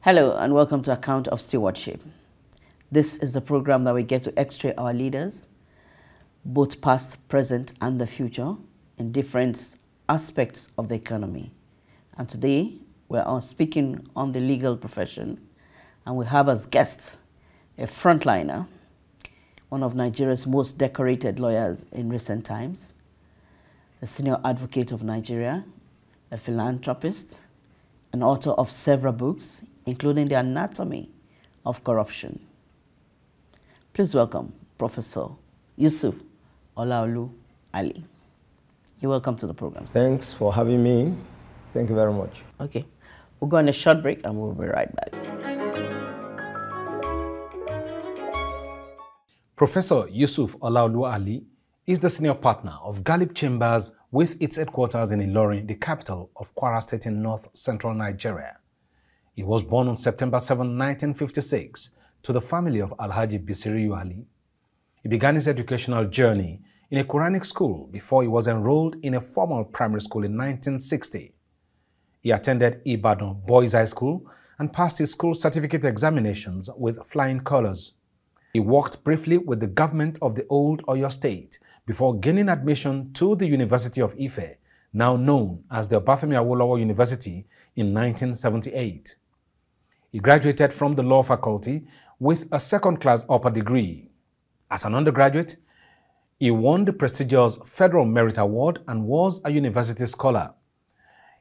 Hello and welcome to Account of Stewardship. This is the program that we get to x-ray our leaders, both past, present and the future, in different aspects of the economy. And today we're speaking on the legal profession, and we have as guests a frontliner, one of Nigeria's most decorated lawyers in recent times, a senior advocate of Nigeria, a philanthropist, an author of several books, including The Anatomy of Corruption. Please welcome Professor Yusuf Ali SAN. You're welcome to the program. Thanks for having me. Thank you very much. Okay, we'll go on a short break and we'll be right back. Professor Yusuf Ali SAN is the senior partner of Gallup Chambers with its headquarters in Ilorin, the capital of Kwara State in north-central Nigeria. He was born on September 7, 1956, to the family of Alhaji Bisiriyu Ali. He began his educational journey in a Quranic school before he was enrolled in a formal primary school in 1960. He attended Ibadan Boys High School and passed his school certificate examinations with flying colors. He worked briefly with the government of the old Oyo State before gaining admission to the University of Ife, now known as the Obafemi Awolowo University, in 1978. He graduated from the law faculty with a second-class upper degree. As an undergraduate, he won the prestigious Federal Merit Award and was a university scholar.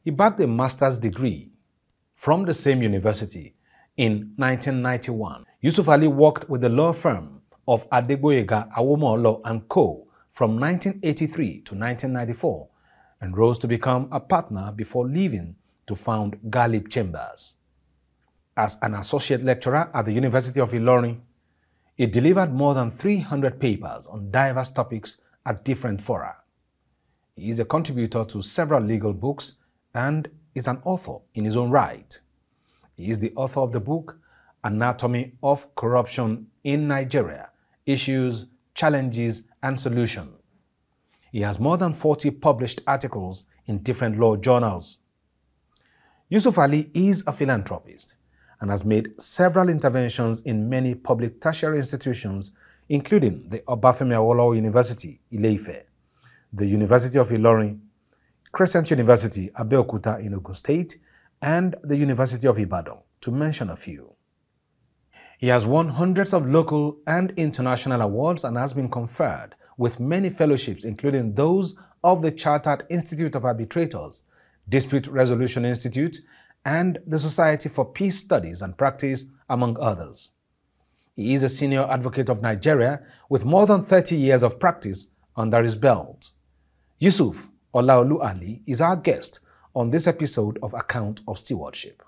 He bagged a master's degree from the same university in 1991. Yusuf Ali worked with the law firm of Adegboyega Awomolo and Co. from 1983 to 1994 and rose to become a partner before leaving to found Gallup Chambers. As an associate lecturer at the University of Ilorin, he delivered more than 300 papers on diverse topics at different fora. He is a contributor to several legal books and is an author in his own right. He is the author of the book Anatomy of Corruption in Nigeria: Issues, Challenges and Solutions. He has more than 40 published articles in different law journals. Yusuf Ali is a philanthropist and has made several interventions in many public tertiary institutions, including the Obafemi Awolowo University, Ile-Ife, the University of Ilorin, Crescent University, Abeokuta in Ogun State, and the University of Ibadan, to mention a few. He has won hundreds of local and international awards and has been conferred with many fellowships, including those of the Chartered Institute of Arbitrators, Dispute Resolution Institute, and the Society for Peace Studies and Practice, among others. He is a senior advocate of Nigeria with more than 30 years of practice under his belt. Yusuf Ali SAN is our guest on this episode of Account of Stewardship.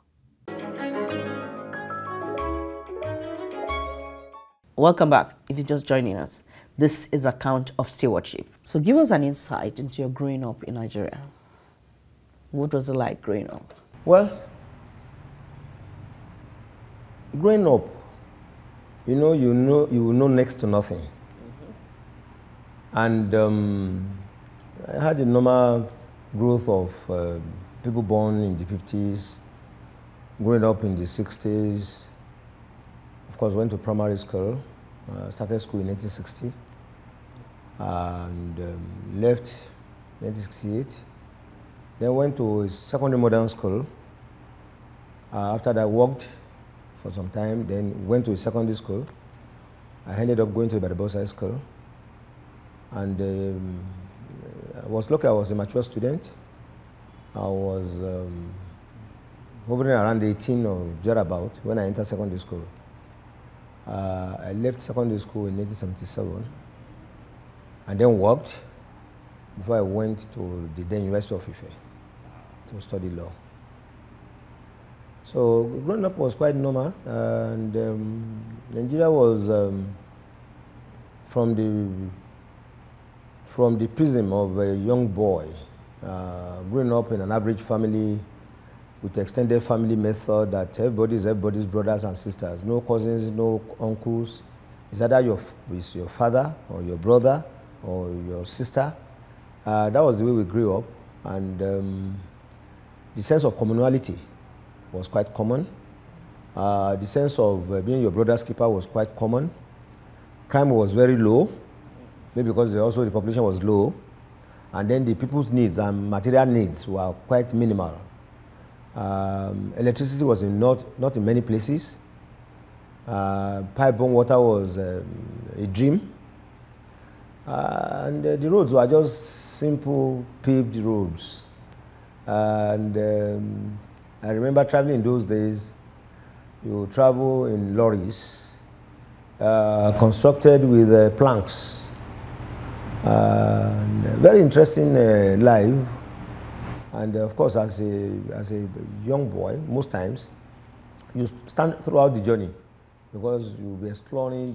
Welcome back if you're just joining us. This is Account of Stewardship. So give us an insight into your growing up in Nigeria. What was it like growing up? Well, growing up, you will know next to nothing. And I had a normal growth of people born in the 50s, growing up in the 60s. Of course, went to primary school, started school in 1960, and left 1968. Then went to a secondary modern school. After that, worked for some time, then went to a secondary school. I ended up going to the Boys High School. And I was lucky, I was a mature student. I was hovering around 18 or thereabout when I entered secondary school. I left secondary school in 1977 and then worked before I went to the then University of Ife to study law. So growing up was quite normal, and Nigeria was from the prism of a young boy, growing up in an average family with the extended family method that everybody is everybody's brothers and sisters, no cousins, no uncles. It's either your father or your brother or your sister. That was the way we grew up, and the sense of communality was quite common. The sense of being your brother's keeper was quite common. Crime was very low, maybe because also the population was low. And then the people's needs and material needs were quite minimal. Electricity was not in many places. Pipe-borne water was a dream. And the roads were just simple paved roads. And I remember traveling in those days. You travel in lorries constructed with planks. And very interesting life. And of course, as a young boy, most times, you stand throughout the journey because you'll be exploring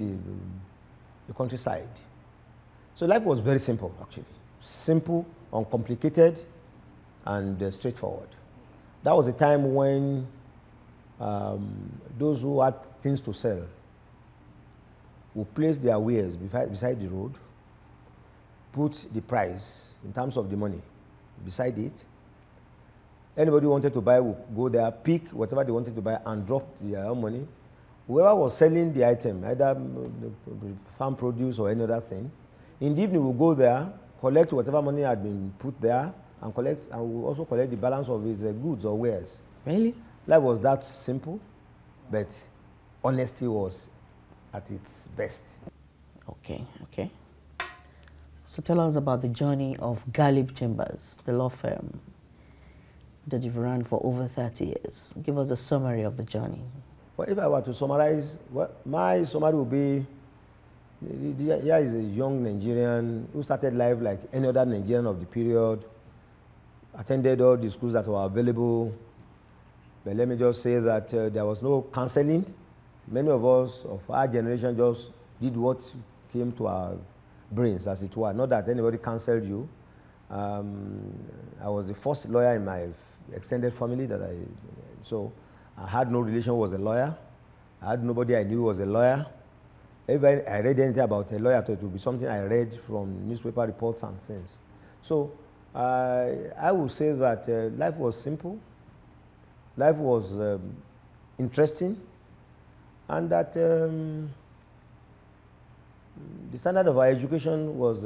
the countryside. So life was very simple, actually. Simple, uncomplicated, and straightforward. That was a time when those who had things to sell would place their wares beside the road, put the price in terms of the money beside it. Anybody who wanted to buy would go there, pick whatever they wanted to buy, and drop their own money. Whoever was selling the item, either farm produce or any other thing, in the evening we'll go there, collect whatever money had been put there, and we'll also collect the balance of his goods or wares. Really? Life was that simple, but honesty was at its best. Okay, okay. So tell us about the journey of Galib Chambers, the law firm that you've run for over 30 years. Give us a summary of the journey. Well, if I were to summarize, my summary would be, here is a young Nigerian who started life like any other Nigerian of the period, attended all the schools that were available. But let me just say that there was no counseling. Many of us of our generation just did what came to our brains, as it were. Not that anybody counseled you. I was the first lawyer in my extended family so I had no relation who was a lawyer. I had nobody I knew was a lawyer. If I read anything about a lawyer, it would be something I read from newspaper reports and things. So I would say that life was simple, life was interesting, and that the standard of our education was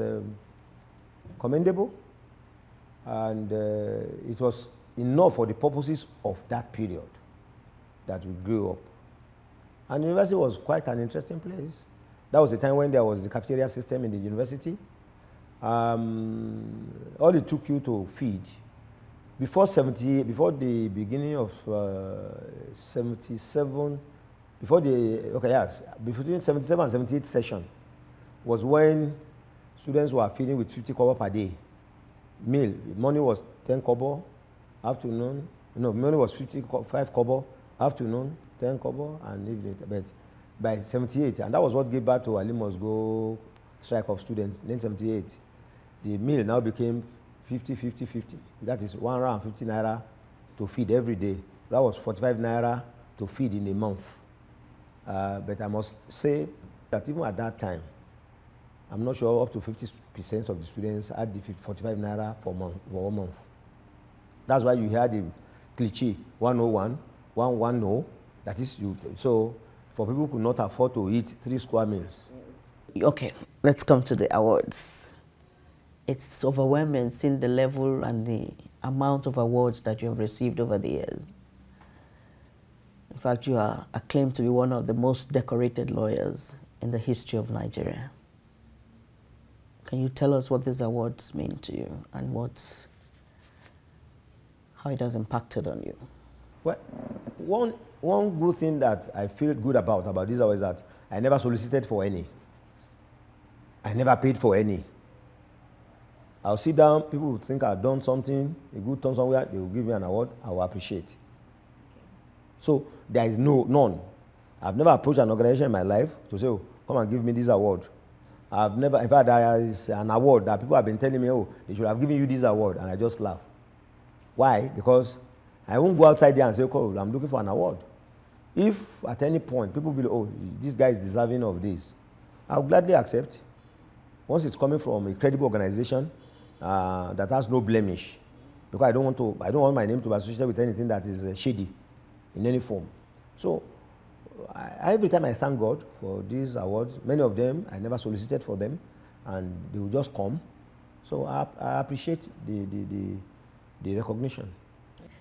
commendable, and it was enough for the purposes of that period that we grew up. And the university was quite an interesting place. That was the time when there was the cafeteria system in the university. All it took you to feed. Before the beginning of 77, between 77 and 78 session was when students were feeding with 50 kobo per day. Meal, morning was 10 kobo, afternoon, morning was 55 kobo, afternoon, 10 kobo, and evening. But by 78, and that was what gave birth to Ali Must Go strike of students. Then 78, the meal now became 50, 50, 50. That is 150 naira to feed every day. That was 45 naira to feed in a month. But I must say that even at that time, I'm not sure up to 50% of the students had the 45 naira for 1 month. That's why you hear the cliche 101, 110. That is so for people who could not afford to eat 3 square meals. Okay, let's come to the awards. It's overwhelming seeing the level and the amount of awards that you have received over the years. In fact, you are acclaimed to be one of the most decorated lawyers in the history of Nigeria. Can you tell us what these awards mean to you and how it has impacted on you? Well, one good thing that I feel good about these awards is that I never solicited for any. I never paid for any. I'll sit down, people will think I've done something, a good turn somewhere, they will give me an award, I will appreciate. So there is none. I've never approached an organization in my life to say, oh, come and give me this award. I've never, in fact, there is an award that people have been telling me, oh, they should have given you this award, and I just laugh. Why? Because I won't go outside there and say, oh, I'm looking for an award. If at any point people will, oh, this guy is deserving of this, I'll gladly accept. Once it's coming from a credible organization that has no blemish, because I don't want my name to be associated with anything that is shady in any form. So every time I thank God for these awards, many of them, I never solicited for them, and they will just come. So I appreciate the recognition.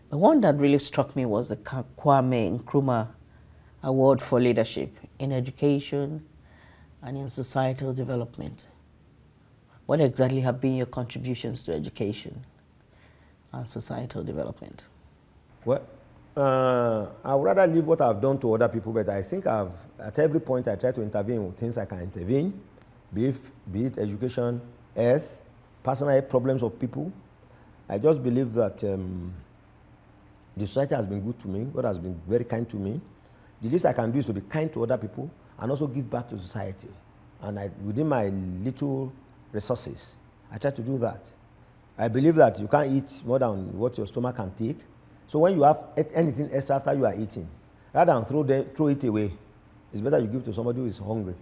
The one that really struck me was the Kwame Nkrumah Award for Leadership in Education and in Societal Development. What exactly have been your contributions to education and societal development? Well, I would rather leave what I've done to other people, but I think at every point I try to intervene with things I can intervene, be it education, health, personal problems of people. I just believe that the society has been good to me. God has been very kind to me. The least I can do is to be kind to other people and also give back to society. And within my little resources, I try to do that. I believe that you can't eat more than what your stomach can take. So when you have anything extra after you are eating, rather than throw it away, it's better you give to somebody who is hungry.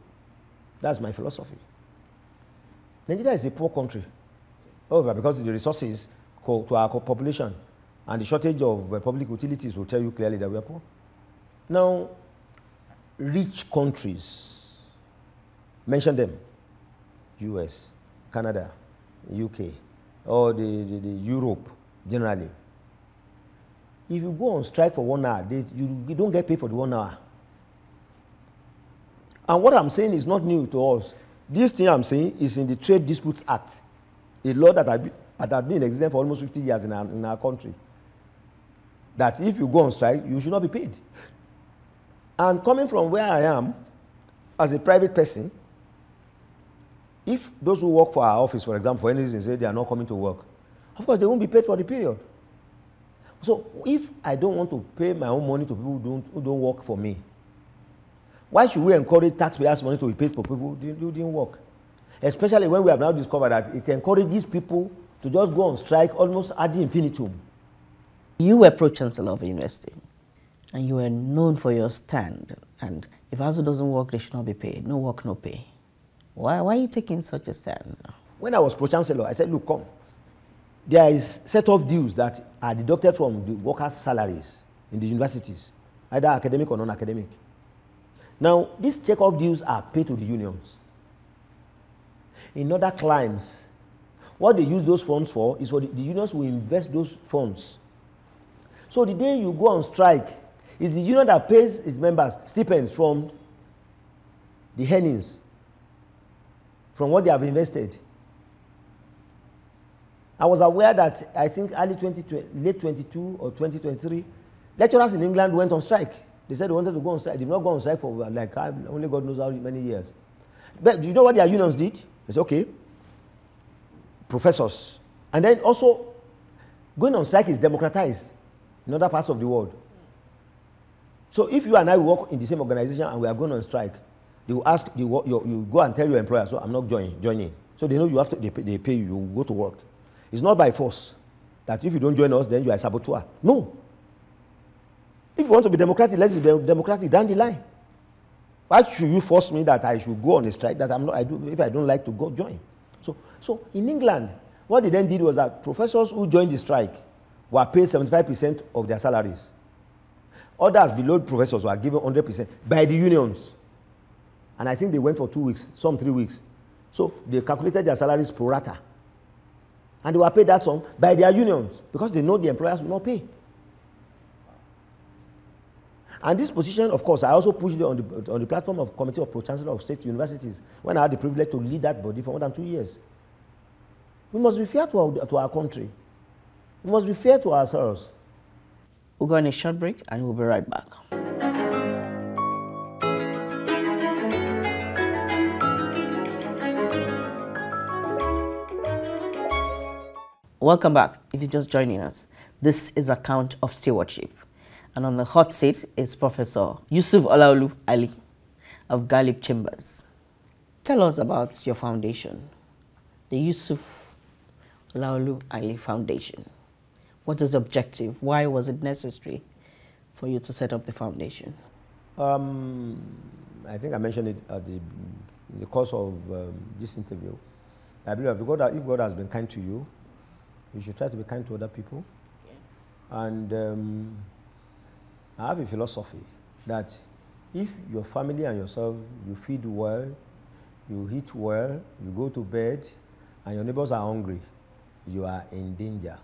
That's my philosophy. Nigeria is a poor country. However, because of the resources to our population and the shortage of public utilities will tell you clearly that we are poor. Now, rich countries, mention them, US, Canada, UK, or the Europe generally. If you go on strike for 1 hour, you don't get paid for the 1 hour. And what I'm saying is not new to us. This thing I'm saying is in the Trade Disputes Act, a law that had been in existence for almost 50 years in our country. That if you go on strike, you should not be paid. And coming from where I am, as a private person, if those who work for our office, for example, for any reason say they are not coming to work, of course they won't be paid for the period. So if I don't want to pay my own money to people who don't work for me, why should we encourage taxpayers' money to be paid for people who didn't work? Especially when we have now discovered that it encourages people to just go on strike almost ad infinitum. You were Pro-Chancellor of a university, and you were known for your stand. And if ASUU doesn't work, they should not be paid. No work, no pay. Why are you taking such a stand? When I was Pro-Chancellor, I said, look, come. There is set of dues that are deducted from the workers' salaries in the universities, either academic or non-academic. Now, these check-off dues are paid to the unions. In other climes, what they use those funds for is for the unions will invest those funds. So the day you go on strike, it's the union that pays its members stipends from the earnings, from what they have invested. I was aware that I think late 22 or 2023, lecturers in England went on strike. They said they wanted to go on strike. They did not go on strike for like only God knows how many years. But do you know what their unions did? They said, okay, professors. And then also, going on strike is democratized in other parts of the world. So if you and I work in the same organization and we are going on strike, they will ask, you go and tell your employer, so I'm not joining. So they know you have to, they pay you, you go to work. It's not by force that if you don't join us, then you are a saboteur. No. If you want to be democratic, let's be democratic down the line. Why should you force me that I should go on a strike that if I don't like to go join? So in England, what they then did was that professors who joined the strike were paid 75% of their salaries. Others below professors were given 100% by the unions. And I think they went for 2 weeks, some 3 weeks. So they calculated their salaries pro rata. And they were paid that sum by their unions because they know the employers will not pay. And this position, of course, I also pushed it on the platform of Committee of Pro-Chancellor of State Universities when I had the privilege to lead that body for more than 2 years. We must be fair to our country. We must be fair to ourselves. We'll go on a short break and we'll be right back. Welcome back. If you're just joining us, this is Account of Stewardship. And on the hot seat is Professor Yusuf Ali of Gallup Chambers. Tell us about your foundation, the Yusuf Ali Foundation. What is the objective? Why was it necessary for you to set up the foundation? I think I mentioned it in the course of this interview. I believe if God has been kind to you, you should try to be kind to other people. Yeah. And I have a philosophy that If your family and yourself, you feed well, you eat well, you go to bed, and your neighbors are hungry, you are in danger,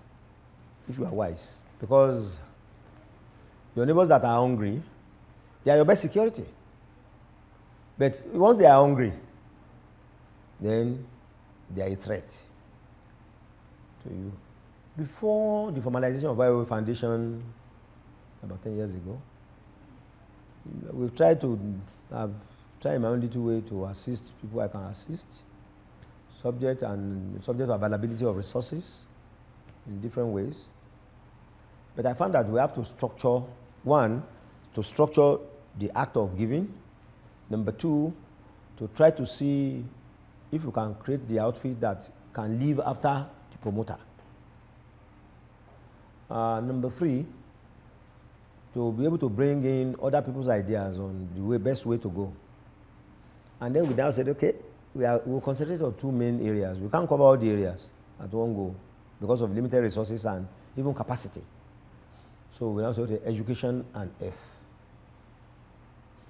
if you are wise. Because your neighbors that are hungry, they are your best security. But once they are hungry, then they are a threat to you. Before the formalization of Orai Foundation, about 10 years ago, we've tried in my own little way to assist people I can assist, subject to availability of resources in different ways. But I found that we have to structure, one, to structure the act of giving. Number two, to try to see if you can create the outfit that can live after the promoter. Number three, to be able to bring in other people's ideas on the best way to go. And then we now said, okay, we'll concentrate on two main areas. We can't cover all the areas at one go because of limited resources and even capacity. So we now say, okay, education and F.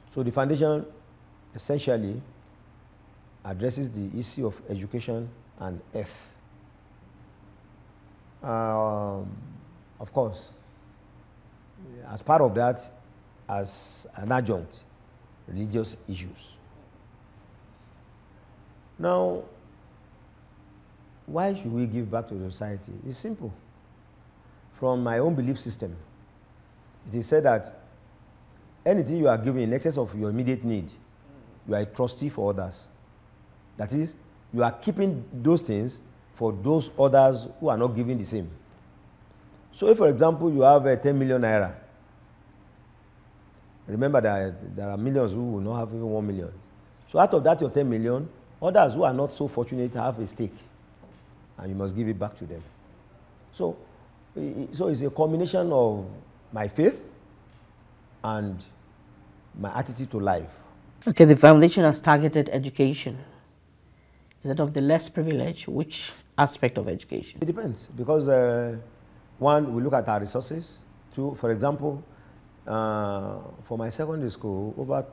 So the foundation essentially addresses the issue of education and F. Of course, as part of that, as an adjunct, religious issues. Now, why should we give back to society? It's simple. From my own belief system, it is said that anything you are giving in excess of your immediate need, you are a trustee for others. That is, you are keeping those things for those others who are not giving the same. So if, for example, you have 10 million naira, remember that there are millions who will not have even 1 million. So out of that, your 10 million, others who are not so fortunate have a stake, and you must give it back to them. So it's a combination of my faith and my attitude to life. Okay, the foundation has targeted education. Is it of the less privileged? Which aspect of education? It depends, because one, we look at our resources. Two, for example, for my secondary school, over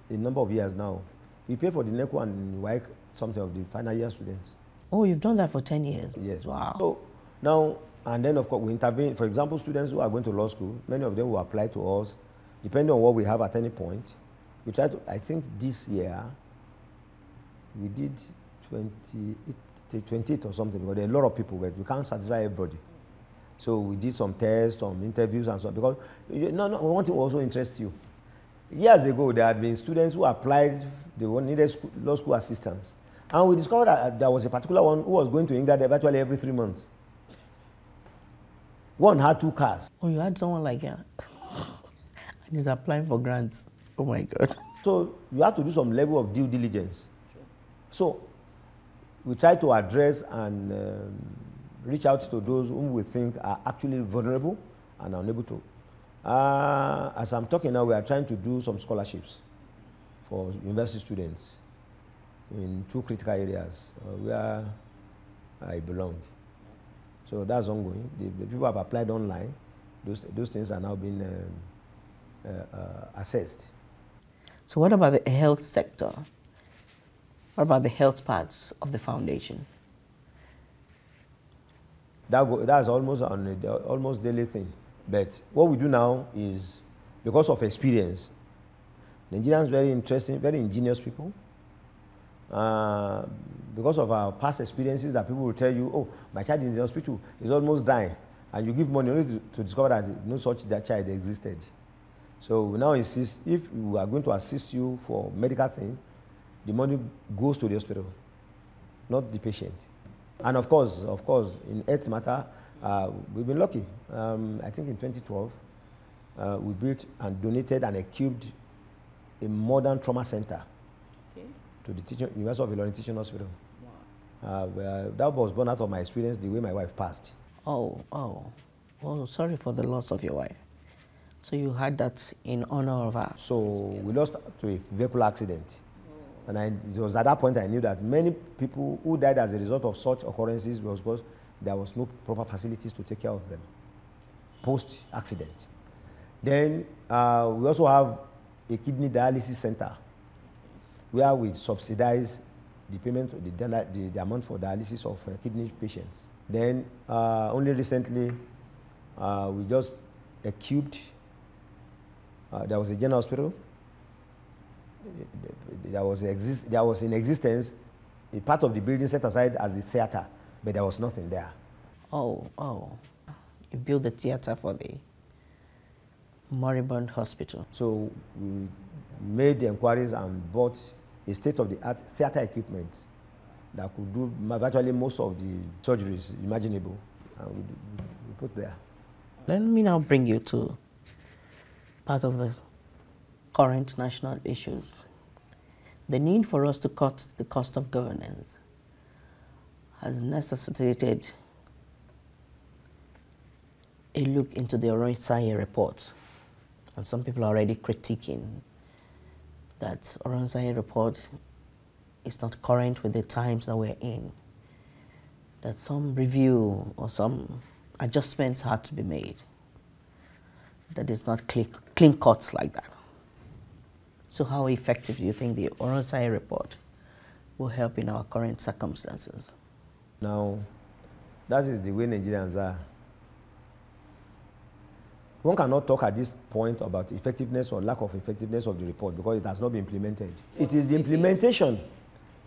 a number of years now, we pay for the NECO and WAEC, something of the final year students. Oh, you've done that for 10 years? Yes. Wow. So now, and then of course we intervene. For example, students who are going to law school, many of them will apply to us, depending on what we have at any point. We try to, I think this year, we did 28 or something, because there are a lot of people, but we can't satisfy everybody. So we did some tests, some interviews and so on, because one thing also interests you. Years ago, there had been students who applied, they needed law school assistance. And we discovered that there was a particular one who was going to England virtually every 3 months. One had 2 cars. Oh, you had someone like that? And he's applying for grants. Oh my God. So you have to do some level of due diligence. Sure. So we try to address and reach out to those whom we think are actually vulnerable and are unable to. As I'm talking now, we are trying to do some scholarships for university students in 2 critical areas where I belong. So that's ongoing. The people have applied online. Those things are now being assessed. So what about the health sector? What about the health parts of the foundation? That's almost an almost daily thing. But what we do now is, because of experience, Nigerians are very interesting, very ingenious people. Because of our past experiences, that people will tell you, oh, my child is in the hospital, is almost dying. And you give money only to discover that no such child existed. So we now insist, if we are going to assist you for medical thing, the money goes to the hospital, not the patient. And of course, in health matter, we've been lucky. I think in 2012, we built and donated and equipped a modern trauma center to the University of Ilorin Teaching Hospital. Wow. That was born out of my experience, the way my wife passed. Oh, sorry for the loss of your wife. So you had that in honor of her. So we lost to a vehicle accident. And it was at that point I knew that many people who died as a result of such occurrences was because there was no proper facilities to take care of them post-accident. Then we also have a kidney dialysis center where we subsidize the payment, the amount for dialysis of kidney patients. Then only recently, we just equipped, there was a general hospital, there was in existence a part of the building set aside as the theater, but there was nothing there. Oh, you built the theater for the moribund hospital. So we made the inquiries and bought a state-of-the-art theater equipment that could do virtually most of the surgeries imaginable, and we put there. Let me now bring you to part of the current national issues. The need for us to cut the cost of governance has necessitated a look into the Orai Report. And some people are already critiquing that Orai Report is not current with the times that we're in, that some review or some adjustments had to be made, that is not clean cuts like that. So how effective do you think the Orai Report will help in our current circumstances? Now, that is the way Nigerians are. One cannot talk at this point about effectiveness or lack of effectiveness of the report because it has not been implemented. It is the implementation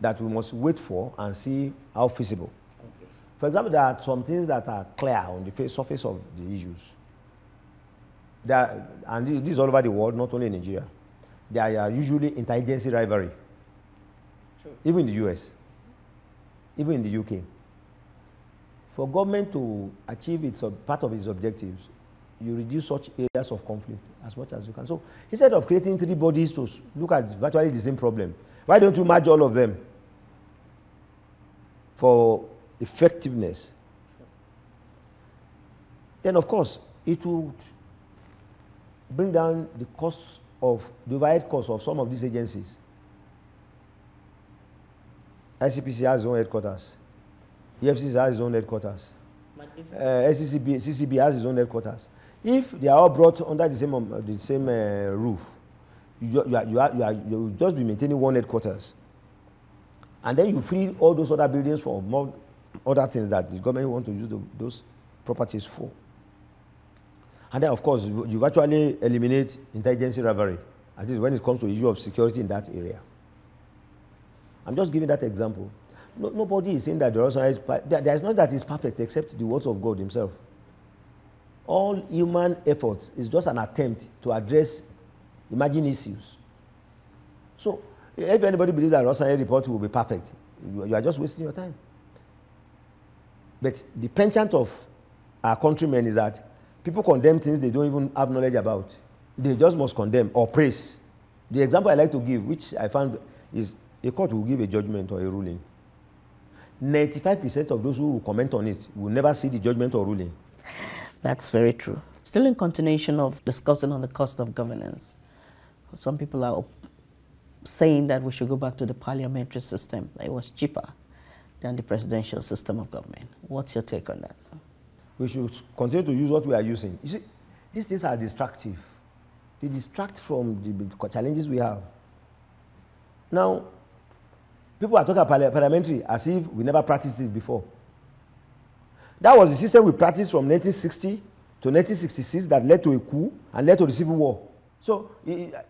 that we must wait for and see how feasible. Okay. For example, there are some things that are clear on the surface of the issues. And this is all over the world, not only in Nigeria. There are usually interagency rivalry. Sure. Even in the US, even in the UK. For government to achieve part of its objectives, you reduce such areas of conflict as much as you can. So instead of creating 3 bodies to look at virtually the same problem, why don't you merge all of them for effectiveness? Then, of course, it would bring down the costs of the overhead costs of some of these agencies. ICPC has its own headquarters. EFCC has its own headquarters. CCB has its own headquarters. If they are all brought under the same roof, you just be maintaining one headquarters, and then you free all those other buildings for more other things that the government want to use those properties for. And then, of course, you virtually eliminate interagency rivalry, at least when it comes to the issue of security in that area. I'm just giving that example. Nobody is saying that the Orai is there is not that it's perfect except the words of God himself. All human efforts is just an attempt to address emerging issues. So if anybody believes that the Orai report will be perfect, you are just wasting your time. But the penchant of our countrymen is that people condemn things they don't even have knowledge about. They just must condemn or praise. The example I like to give, which I found, is a court will give a judgment or a ruling. 95% of those who will comment on it will never see the judgment or ruling. That's very true. Still in continuation of discussing on the cost of governance, some people are saying that we should go back to the parliamentary system. It was cheaper than the presidential system of government. What's your take on that? We should continue to use what we are using. You see, these things are distractive. They distract from the challenges we have. Now, people are talking about parliamentary as if we never practiced it before. That was the system we practiced from 1960 to 1966 that led to a coup and led to the Civil War. So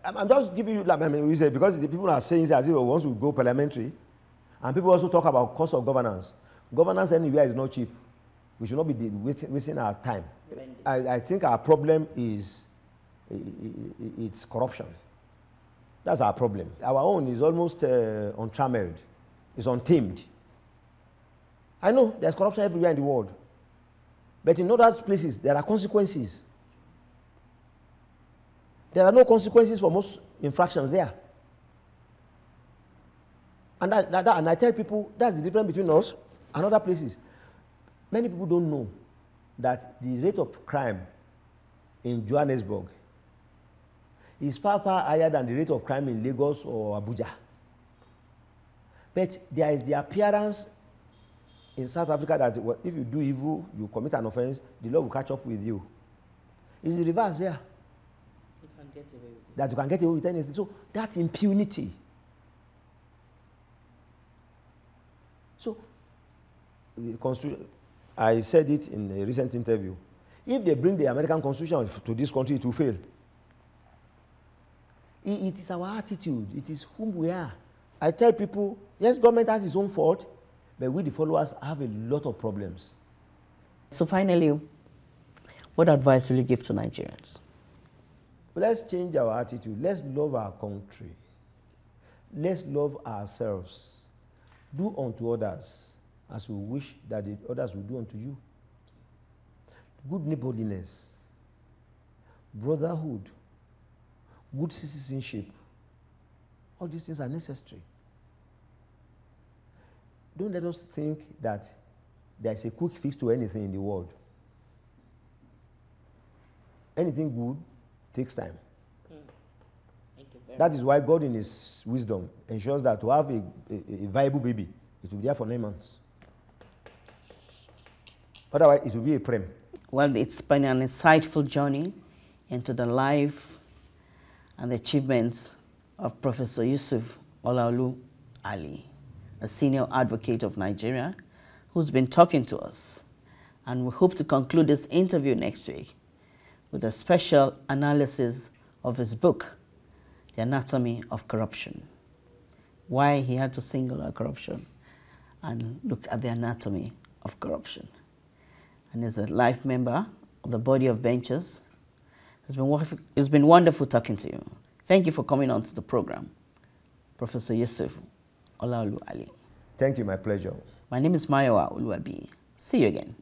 I'm just giving you, because the people are saying it as if once we go parliamentary, and people also talk about cost of governance. Governance anywhere is not cheap. We should not be wasting our time. I think our problem is it's corruption. That's our problem. Our own is almost untrammeled. It's untamed. I know there's corruption everywhere in the world. But in other places, there are consequences. There are no consequences for most infractions there. And I tell people that's the difference between us and other places. Many people don't know that the rate of crime in Johannesburg is far, far higher than the rate of crime in Lagos or Abuja. But there is the appearance in South Africa that if you do evil, you commit an offense, the law will catch up with you. It's the reverse there. That you can get away with anything. So that impunity. So, I said it in a recent interview. If they bring the American Constitution to this country, it will fail. It is our attitude. It is whom we are. I tell people, yes, government has its own fault, but we, the followers, have a lot of problems. So finally, what advice will you give to Nigerians? Let's change our attitude. Let's love our country. Let's love ourselves. Do unto others as we wish that the others will do unto you. Good neighborliness, brotherhood, good citizenship. All these things are necessary. Don't let us think that there's a quick fix to anything in the world. Anything good takes time. Thank you very That is why God in His wisdom ensures that to have a viable baby, it will be there for 9 months. Otherwise, it will be a prem. Well, it's been an insightful journey into the life and the achievements of Professor Yusuf Ali, a senior advocate of Nigeria, who's been talking to us. And we hope to conclude this interview next week with a special analysis of his book, The Anatomy of Corruption, why he had to single out corruption and look at the anatomy of corruption. And as a life member of the Body of Benchers, it's been wonderful talking to you. Thank you for coming on to the program, Professor Yusuf Ali. Thank you, my pleasure. My name is Mayowa Uluabi. See you again.